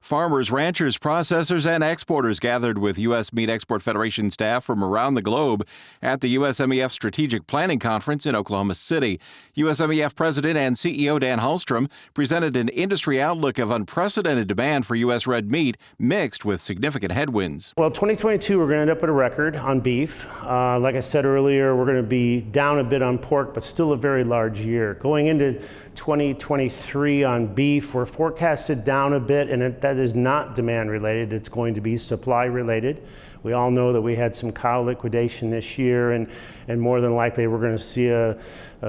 Farmers, ranchers, processors, and exporters gathered with U.S. Meat Export Federation staff from around the globe at the USMEF Strategic Planning Conference in Oklahoma City. USMEF President and CEO Dan Halstrom presented an industry outlook of unprecedented demand for U.S. red meat mixed with significant headwinds. Well, 2022, we're going to end up at a record on beef. Like I said earlier, we're going to be down a bit on pork, but still a very large year. Going into 2023 on beef, we're forecasted down a bit, and that is not demand related. It's going to be supply related. We all know that we had some cow liquidation this year, and more than likely we're going to see a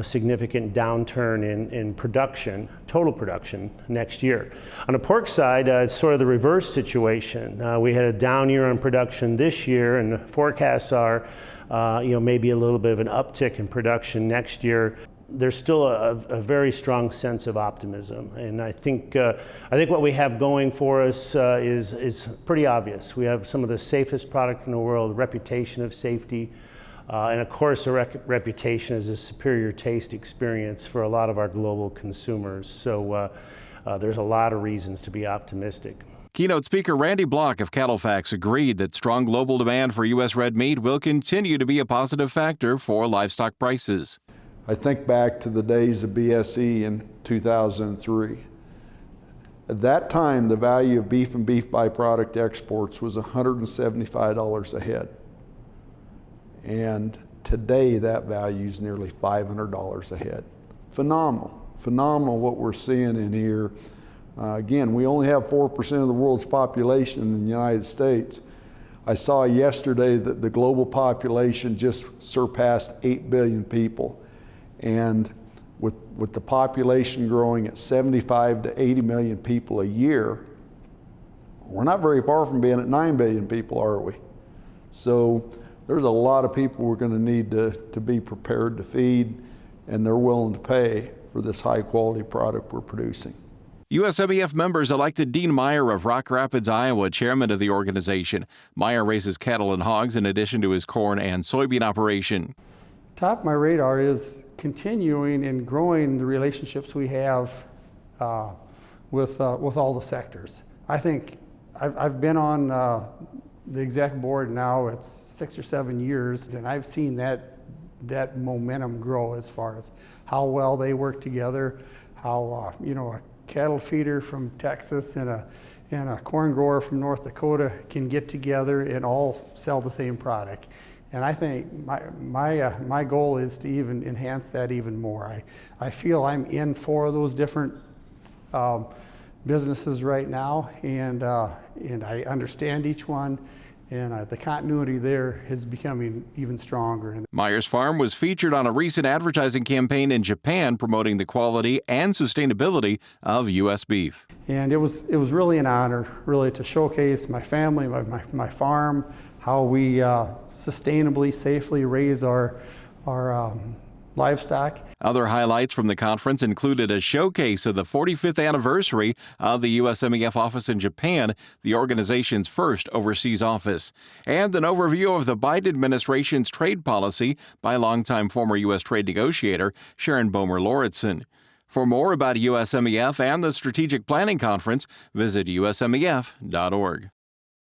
significant downturn in production, total production next year. On the pork side, it's sort of the reverse situation. We had a down year on production this year, and the forecasts are maybe a little bit of an uptick in production next year. There's still a very strong sense of optimism, and I think what we have going for us is pretty obvious. We have some of the safest product in the world, reputation of safety, and of course a reputation as a superior taste experience for a lot of our global consumers. So there's a lot of reasons to be optimistic. Keynote speaker Randy Blach of CattleFax agreed that strong global demand for U.S. red meat will continue to be a positive factor for livestock prices. I think back to the days of BSE in 2003. At that time, the value of beef and beef byproduct exports was $175 a head. And today, that value is nearly $500 a head. Phenomenal what we're seeing in here. Again, we only have 4% of the world's population in the United States. I saw yesterday that the global population just surpassed 8 billion people. And with the population growing at 75 to 80 million people a year, we're not very far from being at 9 billion people, are we? So there's a lot of people we're going to need to be prepared to feed, and they're willing to pay for this high quality product we're producing. USMEF members elected Dean Meyer of Rock Rapids, Iowa, chairman of the organization. Meyer raises cattle and hogs in addition to his corn and soybean operation. Top of my radar is continuing and growing the relationships we have with all the sectors. I think I've been on the exec board now, it's 6 or 7 years, and I've seen that momentum grow as far as how well they work together, how a cattle feeder from Texas and a corn grower from North Dakota can get together and all sell the same product. And I think my goal is to even enhance that even more. I feel I'm in 4 of those different businesses right now, and I understand each one, and the continuity there is becoming even stronger. Meyer's farm was featured on a recent advertising campaign in Japan promoting the quality and sustainability of U.S. beef. And it was really an honor, really, to showcase my family, my farm, how we sustainably, safely raise our livestock. Other highlights from the conference included a showcase of the 45th anniversary of the USMEF office in Japan, the organization's first overseas office, and an overview of the Biden administration's trade policy by longtime former U.S. trade negotiator Sharon Bomer Lauritsen. For more about USMEF and the Strategic Planning Conference, visit usmef.org.